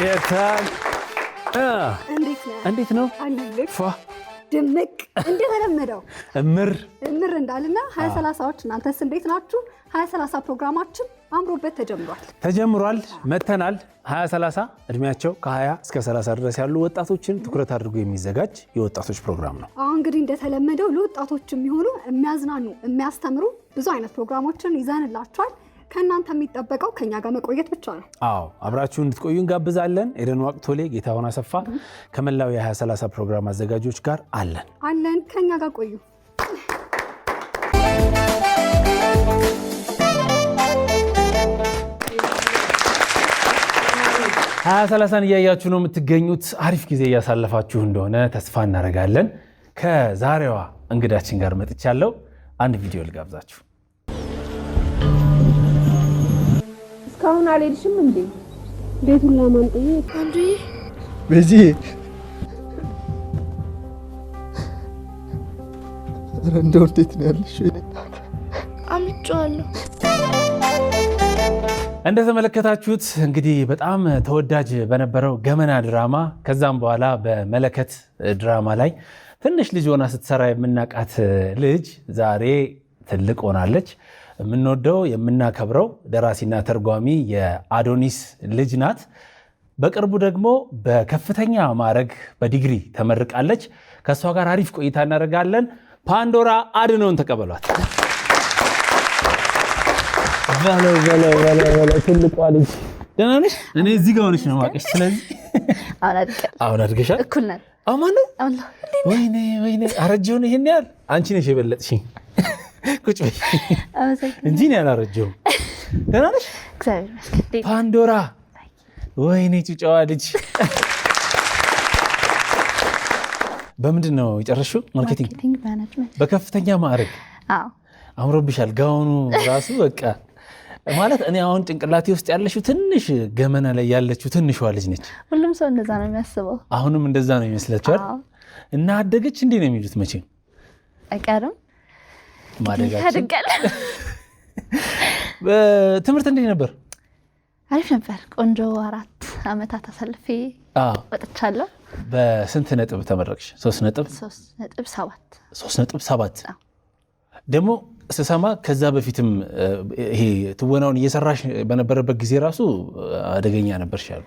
የታል እንዴት ነው ድምቅ እንደተለመደው እምር እንዳልና 2030ዎች እናንተስ እንዴት ናችሁ? 2030 ፕሮግራማችን አምሮበት ተጀምሯል። መተናል 2030 እድሜያቸው ከ20 እስከ 30 ድረስ ያሉ ወጣቶችን ትኩረት አድርጎ የሚዘጋጅ የወጣቶች ፕሮግራም ነው። አሁን እንግዲህ እንደተለመደው ለወጣቶች የሚሆኑ የሚያዝናኑ የሚያስተምሩ ብዙ አይነት ፕሮግራሞችን ይዘንላችኋል። ከእናንተ የሚጠበቀው ከኛ ጋር መቆየት ብቻ ነው። አዎ አብራችሁ እንድትቆዩ እንጋብዛለን። ኤደን ዋቅቶሌ፣ ጌታሁን አሰፋ ከመላው የ2030 ፕሮግራም አዘጋጆች ጋር አለን። ከኛ ጋር ቆዩ። 2030ን እያያችሁ ነው የምትገኙት። አሪፍ ጊዜ እያሳለፋችሁ እንደሆነ ተስፋ እናደርጋለን። ከዛሬዋ እንግዳችን ጋር መጥቻለሁ። አንድ ቪዲዮ ልጋብዛችሁ። እስካሁን አልሄድሽም እንዴ? ቤቱን ለማንጠዬ አንዱ በዚህ እንደው እንዴት ነው ያለሽ? አምጫለሁ። እንደተመለከታችሁት እንግዲህ በጣም ተወዳጅ በነበረው ገመና ድራማ ከዛም በኋላ በመለከት ድራማ ላይ ትንሽ ልጅ ሆና ስትሰራ የምናቃት ልጅ ዛሬ ትልቅ ሆናለች። የምንወደው የምናከብረው ደራሲና ተርጓሚ የአዶኒስ ልጅ ናት። በቅርቡ ደግሞ በከፍተኛ ማዕረግ በዲግሪ ተመርቃለች። ከእሷ ጋር አሪፍ ቆይታ እናደርጋለን። ፓንዶራ አድነውን ተቀበሏት። ትልቋ ልጅ ደህና ነሽ? እኔ እዚህ ጋር ሆነሽ ነው የማውቅሽ። ስለዚህ አሁን አድገሻል። እኩል ነን። አማን ነው። ወይኔ አረጀሁ ነው። ይሄን ያህል አንቺ ነሽ የበለጥሽኝ። ቁጭ በይ እንጂ እኔ አላረጀሁም። ደህና ነሽ? እግዚአብሔር ይመስገን። ፓንዶራ ወይኔ ጩጫዋ ልጅ። በምንድን ነው የጨረሽው? ማርኬቲንግ ማኔጅመንት በከፍተኛ ማዕረግ። አዎ አምሮብሻል። ጋውኑ ራሱ በቃ ማለት እኔ አሁን ጭንቅላቴ ውስጥ ያለሽው ትንሽ ገመና ላይ ያለችው ትንሿ ልጅ ነች። ሁሉም ሰው እንደዛ ነው የሚያስበው። አሁንም እንደዛ ነው ይመስላችኋል? እና አደገች እንዴ ነው የሚሉት? መቼም አይቀርም ማደጋችን። ትምህርት እንዴት ነበር? አሪፍ ነበር። ቆንጆ 4 ዓመታት አሳልፌ ወጥቻለሁ። በስንት ነጥብ ተመረቅሽ? 3.7 ደግሞ ስሰማ ከዛ በፊትም ይሄ ትወናውን እየሰራሽ በነበረበት ጊዜ ራሱ አደገኛ ነበርሽ ያሉ።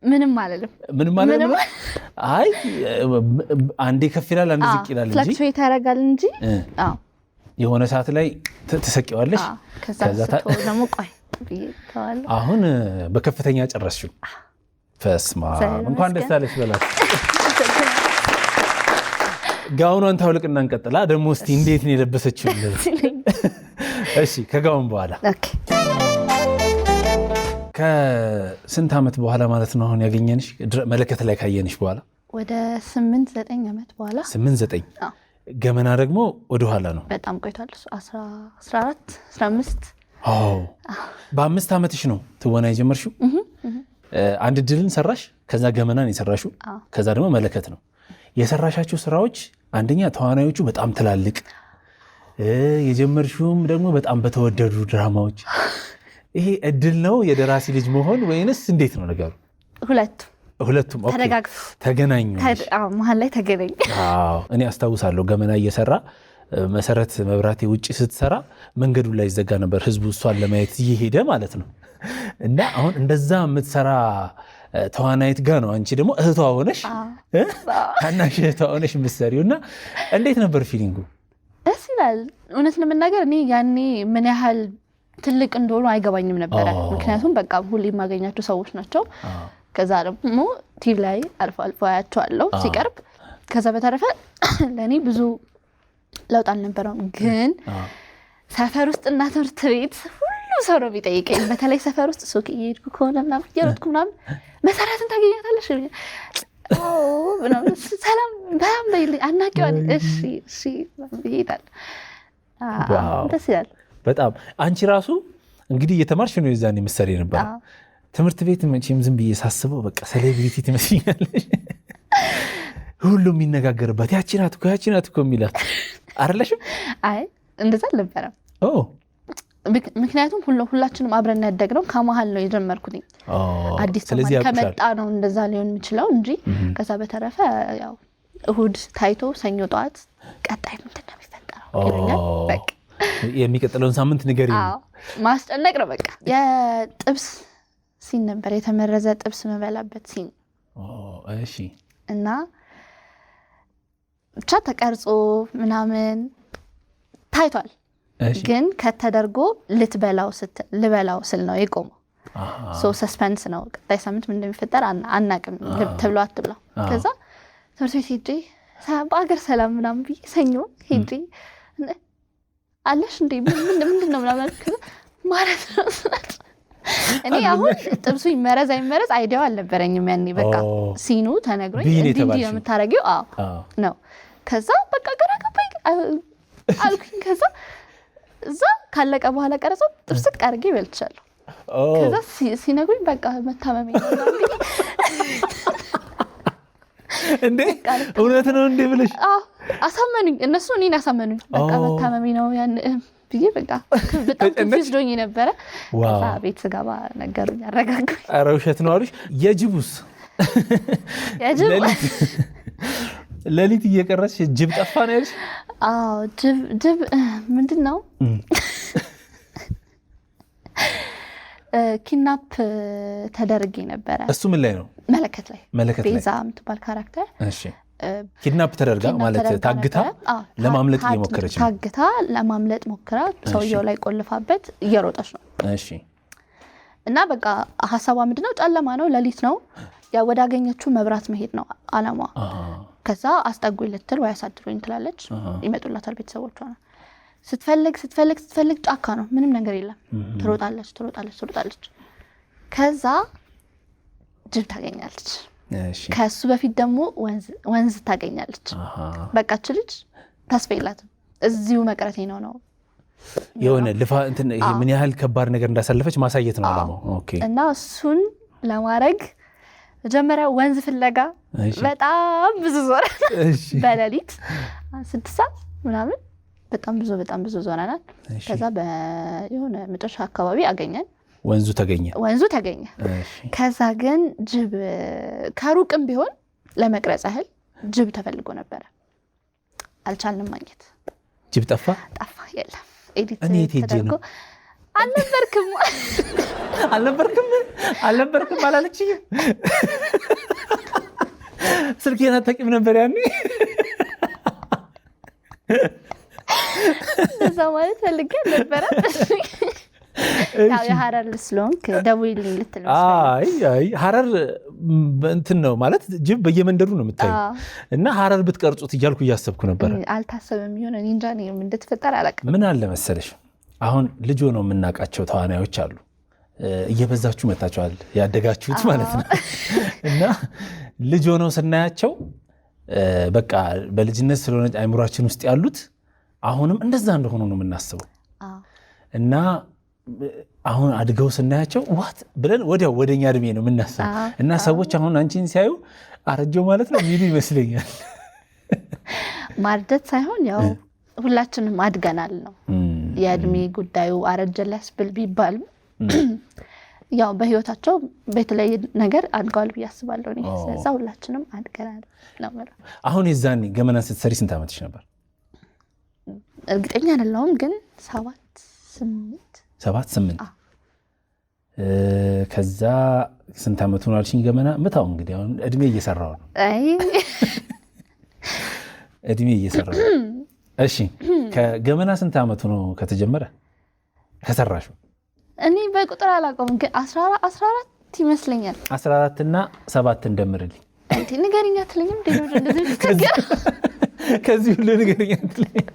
ምንም አይደለም። አይ አንዴ ከፍ ይላል አንዴ ዝቅ ይላል እንጂ ፍለክቹዌት ያደርጋል እንጂ የሆነ ሰዓት ላይ ትሰቂዋለሽ። ከዛ ደግሞ ቆይ ብዬ አሁን በከፍተኛ ጨረስሽው። ፈስማ እንኳን ደስ አለሽ በላት። ጋውኗን ታውልቅና እንቀጥላ። ደግሞ እስቲ እንዴት ነው የለበሰችው? እሺ ከጋውን በኋላ ከስንት ዓመት በኋላ ማለት ነው አሁን ያገኘንሽ? መለከት ላይ ካየንሽ በኋላ ወደ 8-9 ዓመት በኋላ 8-9 ገመና ደግሞ ወደ ኋላ ነው። በጣም ቆይቷል። 14-15 በ5 ዓመትሽ ነው ትወና የጀመርሽው። አንድ ድልን ሰራሽ፣ ከዛ ገመናን የሰራሽው፣ ከዛ ደግሞ መለከት ነው የሰራሻቸው ስራዎች። አንደኛ ተዋናዮቹ በጣም ትላልቅ፣ የጀመርሽውም ደግሞ በጣም በተወደዱ ድራማዎች። ይሄ እድል ነው የደራሲ ልጅ መሆን ወይንስ እንዴት ነው ነገሩ? ሁለቱም ተገናኙ። መሀል ላይ ተገናኙ። እኔ አስታውሳለሁ ገመና እየሰራ መሰረት መብራቴ ውጭ ስትሰራ መንገዱ ላይ ይዘጋ ነበር፣ ህዝቡ እሷን ለማየት እየሄደ ማለት ነው። እና አሁን እንደዛ የምትሰራ ተዋናይት ጋር ነው አንቺ ደግሞ እህቷ ሆነሽ ታናሽ እህቷ ሆነሽ የምትሰሪው። እና እንዴት ነበር ፊሊንጉ? ደስ ይላል። እውነት ለመናገር እኔ ያኔ ምን ያህል ትልቅ እንደሆኑ አይገባኝም ነበረ። ምክንያቱም በቃ ሁሌ የማገኛቸው ሰዎች ናቸው። ከዛ ደግሞ ቲቪ ላይ አልፎ አያቸዋለሁ ሲቀርብ። ከዛ በተረፈ ለእኔ ብዙ ለውጥ አልነበረውም። ግን ሰፈር ውስጥ እና ትምህርት ቤት ሁሉ ሰው ነው የሚጠይቀኝ። በተለይ ሰፈር ውስጥ ሱቅ እየሄድኩ ከሆነ ምናምን እየሮጥኩ ምናምን መሰረትን ታገኛታለሽ ሰላም በጣም በይልኝ አናቂዋል። እሺ ይሄዳል። ደስ ይላል በጣም። አንቺ ራሱ እንግዲህ እየተማርሽ ነው የዛኔ ምሳሌ ነበር። ትምህርት ቤት መቼም ዝም ብዬ ሳስበው በቃ ሴሌብሪቲ ትመስኛለሽ። ሁሉም የሚነጋገርበት ያቺ ናት እኮ የሚላት አይደለሽም? አይ እንደዛ አልነበረም። ምክንያቱም ሁላችንም አብረን ያደግነው ከመሀል ነው የጀመርኩት አዲስ ተማሪ ከመጣ ነው እንደዛ ሊሆን የሚችለው እንጂ ከዛ በተረፈ ያው እሁድ ታይቶ ሰኞ ጠዋት ቀጣይ ምንድን ነው የሚፈጠረው ይለኛል በቃ የሚቀጥለውን ሳምንት ንገሪ ማስጨነቅ ነው በቃ የጥብስ ሲን ነበር የተመረዘ ጥብስ መበላበት ሲን እሺ እና ብቻ ተቀርጾ ምናምን ታይቷል ግን ከተደርጎ ልበላው ስል ነው የቆመው ሰስፔንስ ነው ቀጣይ ሳምንት ምን እንደሚፈጠር አናቅም ተብሎ አትብላ ከዛ ትምህርት ቤት ሄጄ በአገር ሰላም ምናምን ብዬ ሰኞ ሄጄ አለሽ እንዴ ምንድን ነው ምናምን ማለት ነው እኔ አሁን ጥብሱ ይመረዝ አይመረዝ አይዲያው አልነበረኝም ያኔ በቃ ሲኑ ተነግሮኝ እንዲህ ነው የምታረጊው ነው ከዛ በቃ ገና ገባኝ አልኩኝ ከዛ እዛ ካለቀ በኋላ ቀረጾ ጥብስቅ አድርጌ በልቻለሁ ከዛ ሲነግሩኝ በቃ መታመሜ ነው እንዴ እውነት ነው እንዴ ብለሽ አሳመኑኝ እነሱ እኔን አሳመኑኝ በቃ መታመሜ ነው ያን ብዬ በቃ በጣም ትንሽ ዶኝ ነበረ ከዛ ቤት ስገባ ነገሩኝ አረጋጉኝ ኧረ ውሸት ነው አሉሽ የጅቡስ ለሊት እየቀረች ጅብ ጠፋ ነው ያልሽ ጅብ ምንድነው ኪድናፕ ተደርጌ ነበረ እሱ ምን ላይ ነው መለከት ላይ ቤዛ የምትባል ካራክተር እሺ ኪድናፕ ተደርጋ ማለት ታግታ ለማምለጥ እየሞከረች ነው ታግታ ለማምለጥ ሞክራ ሰውየው ላይ ቆልፋበት እየሮጠች ነው እሺ እና በቃ ሐሳቧ ምንድነው ጨለማ ነው ሌሊት ነው ያ ወዳገኘችው መብራት መሄድ ነው አላማዋ ከዛ አስጠጉኝ ልትል ወይ አሳድሩኝ ትላለች ይመጡላታል ቤተሰቦቿ ስትፈልግ ጫካ ነው ምንም ነገር የለም ትሮጣለች ከዛ ጅብ ታገኛለች እሺ ከሱ በፊት ደግሞ ወንዝ ታገኛለች በቃች ልጅ ተስፋ የላትም እዚሁ መቅረቴ ነው የሆነ ልፋ እንትን ይሄ ምን ያህል ከባድ ነገር እንዳሳለፈች ማሳየት ነው አላማው ኦኬ እና እሱን ለማድረግ መጀመሪያ ወንዝ ፍለጋ በጣም ብዙ ዞር በሌሊት 6 ሰዓት ምናምን በጣም ብዙ ዞረናል ከዛ በየሆነ መጨረሻ አካባቢ አገኘን ወንዙ ተገኘ ከዛ ግን ጅብ ከሩቅም ቢሆን ለመቅረጽ ያህል ጅብ ተፈልጎ ነበር አልቻልንም ማግኘት ጅብ ጠፋ የለም ኤዲት ተደርጎ አልነበርክም አላለችኝም ስልኬን አታውቂም ነበር ያኔ እዛ ማለት ፈልጌ ነበር ያው የሐረር ስለሆንክ ደውይልኝ ልትል አይ ሐረር እንትን ነው ማለት ጅብ በየመንደሩ ነው የምታየው እና ሐረር ብትቀርጹት እያልኩ እያሰብኩ ነበር አልታሰበም ይሆን እኔ እንጃ ነው እንደተፈጠረ አላውቅም ምን አለ መሰለሽ አሁን ልጅ ሆነው የምናውቃቸው ተዋናዮች አሉ እየበዛችሁ መጣችኋል ያደጋችሁት ማለት ነው እና ልጅ ሆነው ስናያቸው በቃ በልጅነት ስለሆነ አይምሯችን ውስጥ ያሉት አሁንም እንደዛ እንደሆኑ ነው የምናስበው እና አሁን አድገው ስናያቸው ዋት ብለን ወዲያው ወደኛ እድሜ ነው የምናስበው እና ሰዎች አሁን አንቺን ሲያዩ አረጀው ማለት ነው የሚሉ ይመስለኛል ማርጀት ሳይሆን ያው ሁላችንም አድገናል ነው የእድሜ ጉዳዩ አረጀ ሊያስብል ቢባልም ያው በህይወታቸው በተለየ ነገር አድገዋል ብዬ አስባለሁ እኔ ስለዛ ሁላችንም አድገናል ነው ማለት አሁን የዛኔ ገመና ስትሰሪ ስንት ዓመትሽ ነበር እርግጠኛ አይደለሁም ግን 7-8 ከዛ ስንት ዓመቱ ነው አልሽኝ ገመና ምታው እንግዲህ አሁን እድሜ እየሰራው ነው እድሜ እየሰራው እሺ ከገመና ስንት ዓመቱ ነው ከተጀመረ ከሰራሹ እኔ በቁጥር አላውቀውም ግን 14 ይመስለኛል 14 እና 7 እንደምርልኝ እንዴ ንገሪኛ አትለኝም እንዴ ነው እንደዚህ ተከገረ ከዚህ ሁሉ ንገሪኛ አትለኝ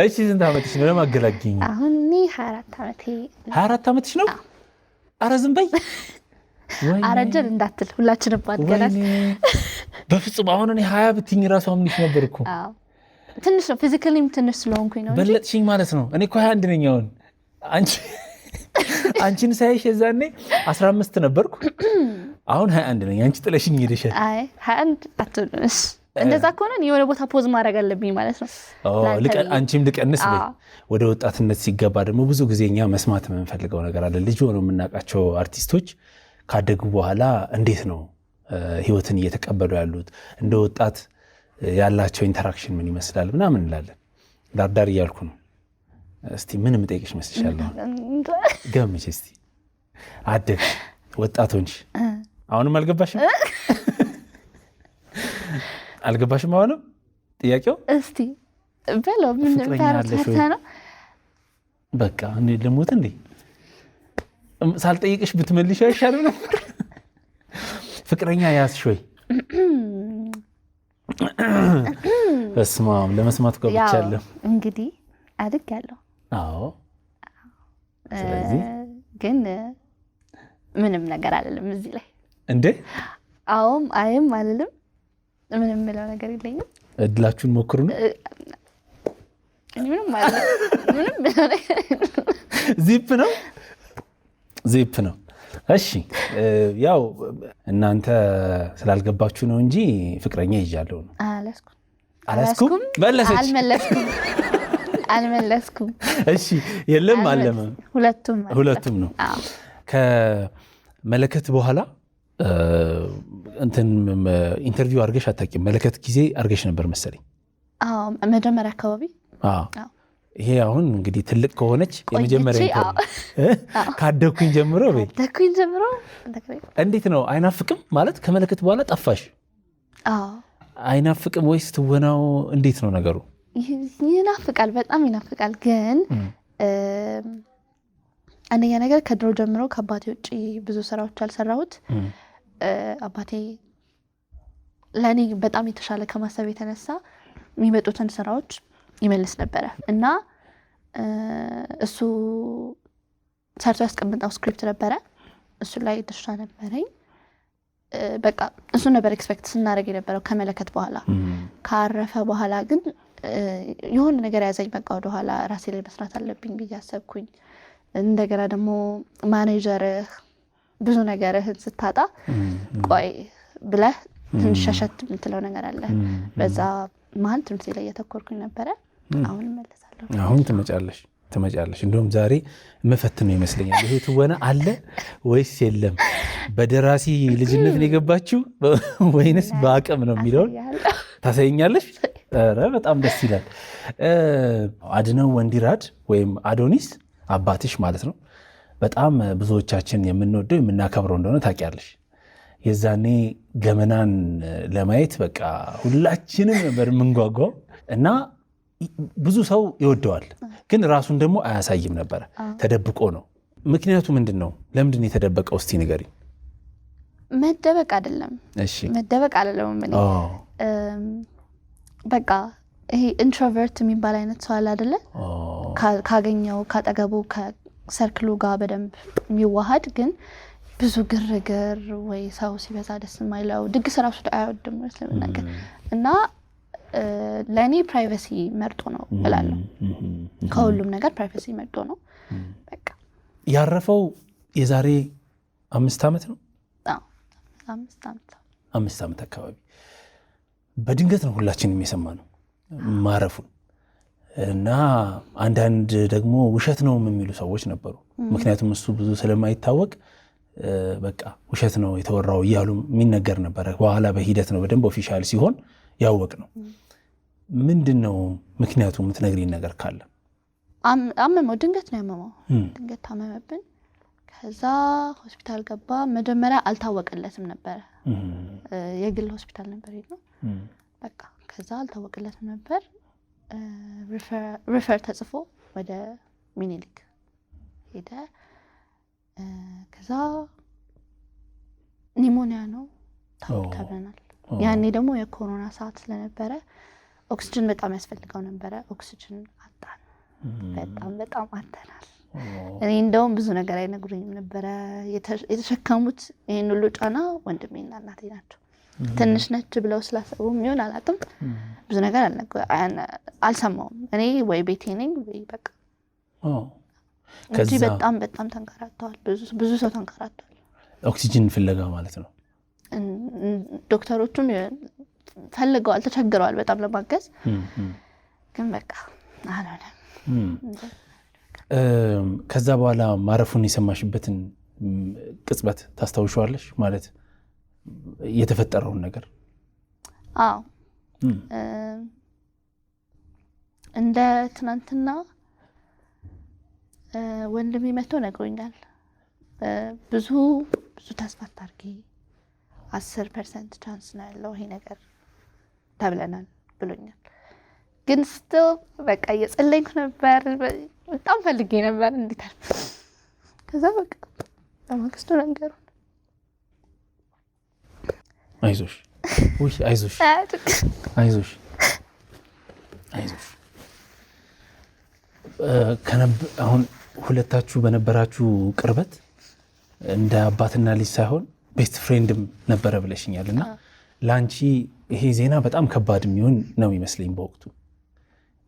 እሺ ስንት ዓመትሽ ነው ለማገላግኝ አሁን እኔ 24 ዓመቴ 24 ዓመትሽ ነው ኧረ ዝም በይ አረጀን እንዳትል ሁላችንም ባድገናል በፍጹም አሁን እኔ 20 ብትኝ ራሱ አምንሽ ነበር እኮ አዎ ትንሽ ነው ፊዚካሊም ትንሽ ስለሆንኩኝ ነው በለጥሽኝ ማለት ነው እኔ እኮ 21 ነኝ አሁን አንቺን ሳይሽ የዛኔ 15 ነበርኩ አሁን 21 ነኝ አንቺ ጥለሽኝ ሄደሻል አይ 21 አትልሽ እንደዛ ከሆነ የሆነ ቦታ ፖዝ ማድረግ አለብኝ ማለት ነው። አንቺም ልቀንስ በይ። ወደ ወጣትነት ሲገባ ደግሞ ብዙ ጊዜ እኛ መስማት የምንፈልገው ነገር አለ። ልጅ ሆነው የምናውቃቸው አርቲስቶች ካደጉ በኋላ እንዴት ነው ህይወትን እየተቀበሉ ያሉት፣ እንደ ወጣት ያላቸው ኢንተራክሽን ምን ይመስላል ምናምን እንላለን። ዳርዳር እያልኩ ነው። እስቲ ምን የምጠይቅሽ መስልሻለሁ? ገምቼ እስቲ አደግሽ፣ ወጣት ሆንሽ፣ አሁንም አልገባሽም? አልገባሽም? አሁንም ጥያቄው እስቲ በለው ምን ታረፈተ ነው? በቃ እኔ ልሞት እንዴ? ሳልጠይቅሽ ብትመልሽ አይሻልም ነበር? ፍቅረኛ ያዝሽ ወይ? በስመ አብ ለመስማት ጓጉቻለሁ። እንግዲህ አድጌያለሁ። አዎ። ስለዚህ ግን ምንም ነገር አልልም እዚህ ላይ እንዴ? አዎም አይም አልልም። ምንም ምለው ነገር የለኝም። እድላችሁን ሞክሩ ነው። ምንም ማለት ምንም ዚፕ ነው ዚፕ ነው። እሺ ያው እናንተ ስላልገባችሁ ነው እንጂ ፍቅረኛ ይዣለሁ ነው። አላስኩም መለሰች። አልመለስኩም። እሺ የለም አለመ ሁለቱም ነው። ከመለከት በኋላ እንትን ኢንተርቪው አድርገሽ አታውቂም? መለከት ጊዜ አድርገሽ ነበር መሰለኝ። አዎ መጀመሪያ አካባቢ። አዎ ይሄ አሁን እንግዲህ ትልቅ ከሆነች የመጀመሪያ ካደኩኝ ጀምሮ እንዴት ነው? አይናፍቅም ማለት ከመለከት በኋላ ጠፋሽ? አዎ አይናፍቅም ወይስ ትወናው እንዴት ነው ነገሩ? ይናፍቃል፣ በጣም ይናፍቃል። ግን አንደኛ ነገር ከድሮ ጀምሮ ከአባቴ ውጭ ብዙ ስራዎች አልሰራሁት። አባቴ ለእኔ በጣም የተሻለ ከማሰብ የተነሳ የሚመጡትን ስራዎች ይመልስ ነበረ እና እሱ ሰርቶ ያስቀምጠው ስክሪፕት ነበረ። እሱ ላይ ድርሻ ነበረኝ። በቃ እሱ ነበር ኤክስፔክት ስናደርግ የነበረው ከመለከት በኋላ። ካረፈ በኋላ ግን የሆነ ነገር ያዘኝ። በቃ ወደኋላ ራሴ ላይ መስራት አለብኝ ብዬ አሰብኩኝ። እንደገና ደግሞ ማኔጀርህ ብዙ ነገርህን ስታጣ ቆይ ብለህ ትንሽ ሸሸት የምትለው ነገር አለ። በዛ መሀል ትምህርት ላይ እያተኮርኩኝ ነበረ። አሁን እመለሳለሁ። አሁን ትመጫለሽ። እንደውም ዛሬ መፈትነው ይመስለኛል። ይሄ ትወና አለ ወይስ የለም? በደራሲ ልጅነት ነው የገባችው ወይንስ በአቅም ነው የሚለውን ታሳይኛለሽ? ኧረ በጣም ደስ ይላል። አድነው ወንዲራድ ወይም አዶኒስ አባትሽ ማለት ነው። በጣም ብዙዎቻችን የምንወደው የምናከብረው እንደሆነ ታውቂያለሽ። የዛኔ ገመናን ለማየት በቃ ሁላችንም ነበር የምንጓጓው እና ብዙ ሰው ይወደዋል፣ ግን ራሱን ደግሞ አያሳይም ነበረ። ተደብቆ ነው። ምክንያቱ ምንድን ነው? ለምንድን የተደበቀው? እስቲ ንገሪኝ። መደበቅ አይደለም። እሺ መደበቅ አይደለም። ምን በቃ ይሄ ኢንትሮቨርት የሚባል አይነት ሰው አለ አይደለ? ካገኘው ካጠገቡ ከሰርክሉ ጋር በደንብ የሚዋሃድ ግን ብዙ ግርግር ወይ ሰው ሲበዛ ደስ የማይለው ድግስ ራሱ አይወድም ስለምናገር እና ለእኔ ፕራይቬሲ መርጦ ነው እላለሁ። ከሁሉም ነገር ፕራይቬሲ መርጦ ነው። በቃ ያረፈው የዛሬ 5 ዓመት ነው። 5 ዓመት አካባቢ በድንገት ነው ሁላችንም የሰማነው ማረፉን እና አንዳንድ ደግሞ ውሸት ነው የሚሉ ሰዎች ነበሩ። ምክንያቱም እሱ ብዙ ስለማይታወቅ በቃ ውሸት ነው የተወራው እያሉ የሚነገር ነበረ። በኋላ በሂደት ነው በደንብ ኦፊሻል ሲሆን ያወቅ ነው። ምንድን ነው ምክንያቱ? የምትነግሪኝ ነገር ካለ። አመመው፣ ድንገት ነው ያመመው። ድንገት ታመመብን። ከዛ ሆስፒታል ገባ። መጀመሪያ አልታወቀለትም ነበረ። የግል ሆስፒታል ነበር ነው በቃ። ከዛ አልታወቀለትም ነበር። ሪፈር ተጽፎ ወደ ሚኒሊክ ሄደ። ከዛ ኒሞኒያ ነው ተብለናል። ያኔ ደግሞ የኮሮና ሰዓት ስለነበረ ኦክሲጅን በጣም ያስፈልገው ነበረ። ኦክሲጅን አጣን። በጣም አጥተናል። እኔ እንደውም ብዙ ነገር አይነግሩኝም ነበረ። የተሸከሙት ይሄን ሁሉ ጫና ወንድሜና እናቴ ናቸው። ትንሽ ነች ብለው ስላሰቡ የሚሆን አላውቅም። ብዙ ነገር አልሰማውም። እኔ ወይ ቤቴ ነኝ ወይ በቃ እንጂ በጣም ተንከራተዋል። ብዙ ሰው ተንከራተዋል። ኦክሲጅን ፍለጋ ማለት ነው። ዶክተሮቹም ፈልገዋል ተቸግረዋል በጣም ለማገዝ ግን በቃ አልሆነም። ከዛ በኋላ ማረፉን የሰማሽበትን ቅጽበት ታስታውሻለሽ? ማለት የተፈጠረውን ነገር? አዎ እንደ ትናንትና ወንድሜ መጥቶ ነግሮኛል። ብዙ ተስፋ አታርጊ 10% ቻንስ ነው ያለው ይሄ ነገር ተብለናል ብሎኛል። ግን ስቲል በቃ እየጸለይኩ ነበር፣ በጣም ፈልጌ ነበር እንዲታል። ከዛ በቃ በማግስቱ ነገሩን አይዞሽ ወይ አይዞሽ አይዞሽ አይዞሽ አሁን ሁለታችሁ በነበራችሁ ቅርበት እንደ አባትና ልጅ ሳይሆን ቤስት ፍሬንድም ነበረ ብለሽኛል እና ላንቺ ይሄ ዜና በጣም ከባድ የሚሆን ነው ይመስለኝ በወቅቱ።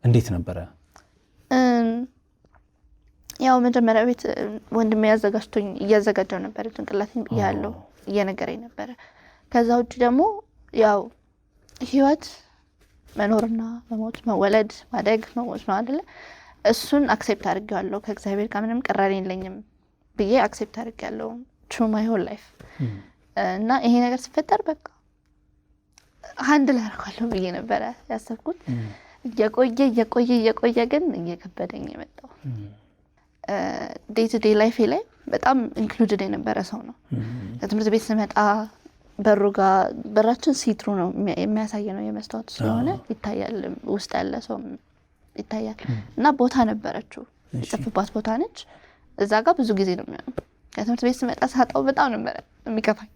እንዴት ነበረ? ያው መጀመሪያ ቤት ወንድሜ ያዘጋጅቶኝ እያዘጋጀው ነበር ጭንቅላቴን ያለው እየነገረኝ ነበር። ከዛ ውጭ ደግሞ ያው ህይወት መኖርና መሞት፣ መወለድ፣ ማደግ፣ መሞት ነው አይደለ? እሱን አክሴፕት አድርጌዋለሁ። ከእግዚአብሔር ጋር ምንም ቅራኔ የለኝም ብዬ አክሴፕት አድርጌያለሁ through my whole life እና ይሄ ነገር ሲፈጠር በቃ ሃንድል አደርጋለሁ ብዬ ነበረ ያሰብኩት። እየቆየ ግን እየከበደኝ የመጣው ዴይ ቱ ዴይ ላይፌ ላይ በጣም ኢንክሉድድ የነበረ ሰው ነው። ከትምህርት ቤት ስመጣ በራችን ሲትሩ ነው የሚያሳየ ነው የመስታወት ስለሆነ ይታያል፣ ውስጥ ያለ ሰው ይታያል። እና ቦታ ነበረችው የጽፍባት ቦታ ነች። እዛ ጋር ብዙ ጊዜ ነው የሚሆነው። ከትምህርት ቤት ስመጣ ሳጣው በጣም ነበር የሚከፋኝ።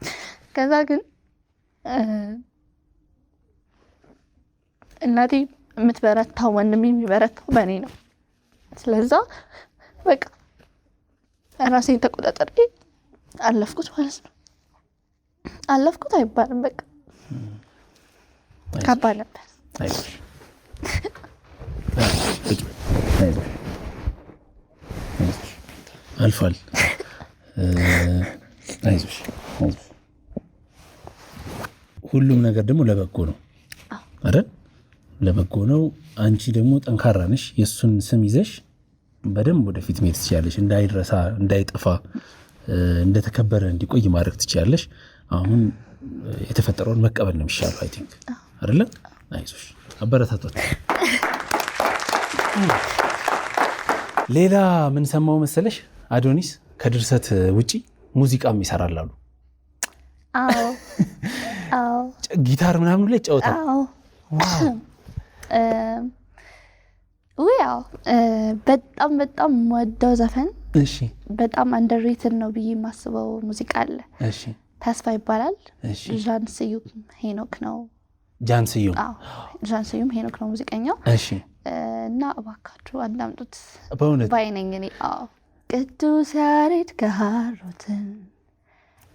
ከዛ ግን እናቴ የምትበረታው ወንድሜ የሚበረታው በእኔ ነው። ስለዛ በቃ ራሴን ተቆጣጠሬ አለፍኩት ማለት ነው። አለፍኩት አይባልም በቃ ከባድ ነበር። አልፏል። አይዞሽ ሁሉም ነገር ደግሞ ለበጎ ነው አይደል? ለበጎ ነው። አንቺ ደግሞ ጠንካራ ነሽ። የእሱን ስም ይዘሽ በደንብ ወደፊት መሄድ ትችያለሽ። እንዳይረሳ፣ እንዳይጠፋ፣ እንደተከበረ እንዲቆይ ማድረግ ትችያለሽ። አሁን የተፈጠረውን መቀበል ነው የሚሻለው። አይ ቲንክ አይደለ? አይዞሽ፣ አበረታቷት። ሌላ ምን ሰማው መሰለሽ? አዶኒስ ከድርሰት ውጪ ሙዚቃም ይሰራል አሉ። አዎ ጊታር ምናምን ላይ ጫወታል። ያው በጣም ወደው ዘፈን እሺ፣ በጣም አንደርሬትድ ነው ብዬ የማስበው ሙዚቃ አለ። እሺ፣ ተስፋ ይባላል። እሺ፣ ጃን ስዩም ሄኖክ ነው። ጃን ስዩም ሄኖክ ነው ሙዚቀኛው። እሺ፣ እና እባካችሁ አዳምጡት በእውነት ባይነኝ እኔ። ቅዱስ ያሬድ ከሃሮትን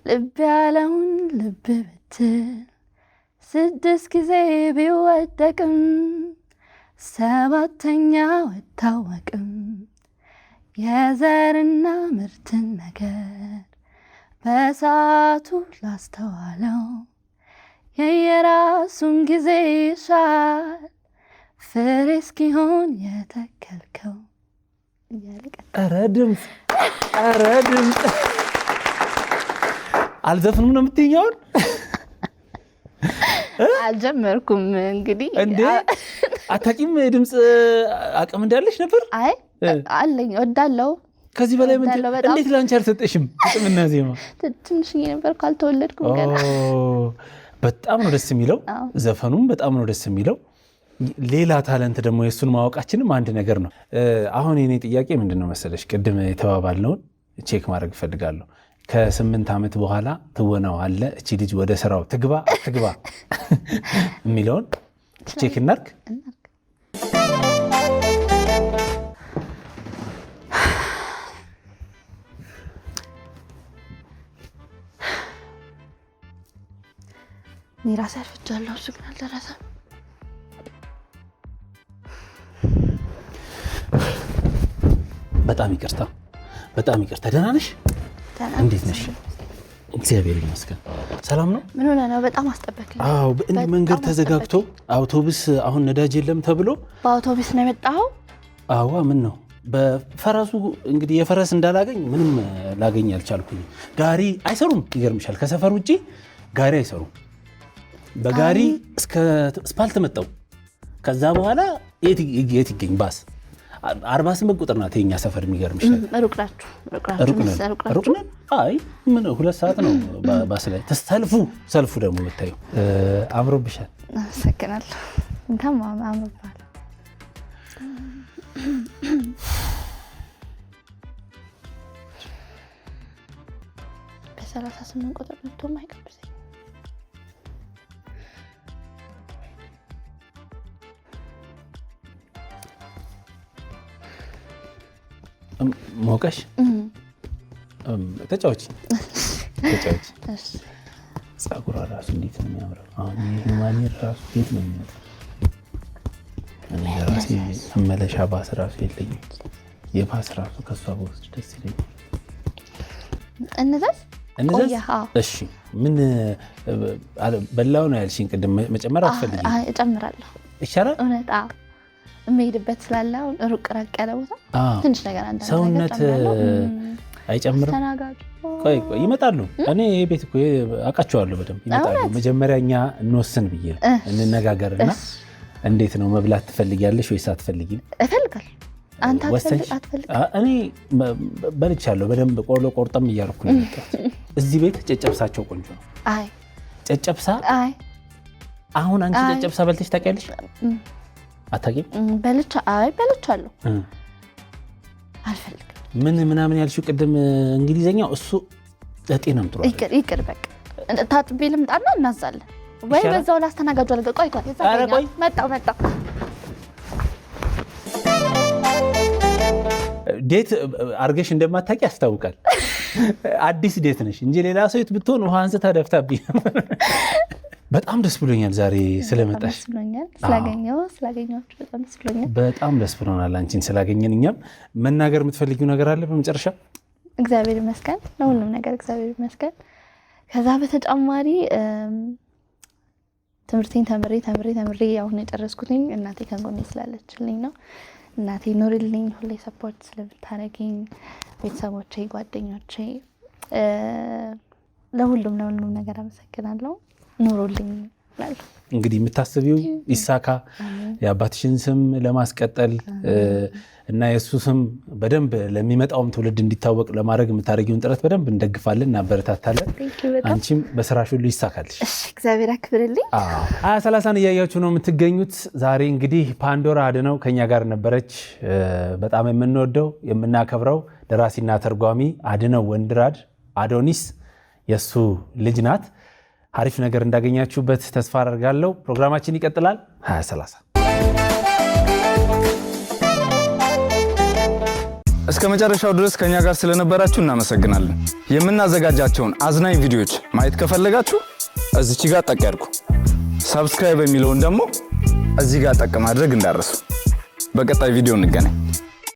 ልብ ያለውን ልብ ብትል 6 ጊዜ ቢወደቅም 7ኛው አይታወቅም። የዘርና ምርትን ነገር በሰዓቱ ላስተዋለው የየራሱን ጊዜ ይሻል ፍሬ እስኪሆን የተከልከው። ኧረ ድምፅ አልዘፍንም ነው የምትይኛውን? አልጀመርኩም እንግዲህ እንዴ። አታውቂም የድምፅ አቅም እንዳለሽ ነበር? አይ አለኝ፣ ወዳለው ከዚህ በላይ ምን? እንዴት ላንቺ አልሰጠሽም? ግጥምና ዜማ ትንሽዬ ነበር ካልተወለድኩም ገና። በጣም ነው ደስ የሚለው ዘፈኑም በጣም ነው ደስ የሚለው። ሌላ ታለንት ደግሞ የእሱን ማወቃችንም አንድ ነገር ነው። አሁን የኔ ጥያቄ ምንድን ነው መሰለሽ? ቅድም የተባባልነውን ቼክ ማድረግ እፈልጋለሁ። ከ8 ዓመት በኋላ ትወናው አለ። እቺ ልጅ ወደ ስራው ትግባ አትግባ የሚለውን ቼክ እናድርግ። እኔ ራሴ አርፍጃለሁ፣ እሱ ግን አልደረሰም። በጣም ይቅርታ፣ በጣም ይቅርታ። ደህና ነሽ? እንዴት ነሽ? እግዚአብሔር ይመስገን። ሰላም ነው? ምን ሆነ ነው? በጣም አስጠበቀኝ። አዎ መንገድ ተዘጋግቶ አውቶቡስ አሁን ነዳጅ የለም ተብሎ በአውቶቡስ ነው የመጣው። አዋ ምን ነው በፈረሱ እንግዲህ የፈረስ እንዳላገኝ ምንም ላገኝ አልቻልኩኝ። ጋሪ አይሰሩም ይገርምሻል። ከሰፈር ውጪ ጋሪ አይሰሩም። በጋሪ እስከ ስፓልት መጣው። ከዛ በኋላ የት ይገኝ ባስ 48 ቁጥር ናት የኛ ሰፈር። የሚገርምሻል ሩቅ ናችሁ? አይ ምን 2 ሰዓት ነው ባስ ላይ ሰልፉ ደግሞ ብታዩ አምሮብሻል። አመሰግናለሁ። እንታም አምሮባል። በ38 ቁጥር መጥቶ ማይቀብዘኝ ሞቀሽ ተጫውቺ። ፀጉሯ ራሱ እንዴት ነው የሚያምረው! አሁን የሂውማኒር ራሱ ቤት ነው የሚመጣው። እኔ ራሴ መመለሻ ባስ ራሱ የለኝም። የባስ ራሱ ከሷ በውስጥ ደስ ይለኛል። እንዘዝ። እሺ ምን በላው ነው ያልሽኝ ቅድም። መጨመር አትፈልጊም? እጨምራለሁ። ይቻላል? እውነት የምሄድበት ስላለ ሩቅ ራቅ ያለ ቦታ ትንሽ ነገር አንዳንድ ሰውነት አይጨምርም? ቆይ ይመጣሉ። እኔ ቤት እኮ አውቃቸዋለሁ በደንብ ይመጣሉ። መጀመሪያ እኛ እንወስን ብዬ እንነጋገርና እንዴት ነው መብላት ትፈልጊያለሽ ወይስ አትፈልጊም? እፈልጋለሁ። አንተ አትፈልግ? እኔ በልቻለሁ በደንብ ቆሎ ቆርጠም እያልኩ ነው የመጣሁት። እዚህ ቤት ጨጨብሳቸው ቆንጆ ነው። አይ ጨጨብሳ አሁን አንቺ ጨጨብሳ በልተሽ ታውቂያለሽ? አታውቂም? በልቻለሁ። አልፈልግም። ምን ምናምን ያልሽው ቅድም እንግሊዘኛው እሱ ለጤናም ጥሩ አይደለም። ይቅር በቃ ታጥቤ ልምጣና እናዛለን ወይ በዛው ላስተናጋጁ አለ። ቆይ መጣው ዴት አርገሽ እንደማታውቂ ያስታውቃል። አዲስ ዴት ነሽ እንጂ ሌላ ሰው ብትሆን ውሃ አንስታ ደፍታብኝ። በጣም ደስ ብሎኛል ዛሬ ስለመጣሽ። ስላገኘኋችሁ በጣም ደስ ብሎኛል። በጣም ደስ ብሎናል አንቺን ስላገኘን። እኛም መናገር የምትፈልጊው ነገር አለ በመጨረሻ? እግዚአብሔር ይመስገን ለሁሉም ነገር እግዚአብሔር ይመስገን። ከዛ በተጨማሪ ትምህርቴን ተምሬ አሁን የጨረስኩትኝ እናቴ ከጎኔ ስላለችልኝ ነው። እናቴ ኑሪልኝ፣ ሁሌ ሰፖርት ስለምታደርጊኝ፣ ቤተሰቦቼ፣ ጓደኞቼ፣ ለሁሉም ነገር አመሰግናለሁ። ኑሩልኝ እላለሁ። እንግዲህ የምታስቢው ይሳካ፣ የአባትሽን ስም ለማስቀጠል እና የእሱ ስም በደንብ ለሚመጣውም ትውልድ እንዲታወቅ ለማድረግ የምታደርጊውን ጥረት በደንብ እንደግፋለን፣ እናበረታታለን። አንቺም በስራሽ ሁሉ ይሳካልሽ። እግዚአብሔር ያክብርልኝ። 20/30 እያያችሁ ነው የምትገኙት። ዛሬ እንግዲህ ፓንዶራ አድነው ከኛ ጋር ነበረች። በጣም የምንወደው የምናከብረው ደራሲና ተርጓሚ አድነው ወንድራድ አዶኒስ የእሱ ልጅ ናት። አሪፍ ነገር እንዳገኛችሁበት ተስፋ አደርጋለሁ። ፕሮግራማችን ይቀጥላል። 20/30 እስከ መጨረሻው ድረስ ከኛ ጋር ስለነበራችሁ እናመሰግናለን። የምናዘጋጃቸውን አዝናኝ ቪዲዮዎች ማየት ከፈለጋችሁ እዚች ጋር ጠቅ ያድርጉ። ሰብስክራይብ የሚለውን ደግሞ እዚህ ጋር ጠቅ ማድረግ እንዳትረሱ። በቀጣይ ቪዲዮ እንገናኝ።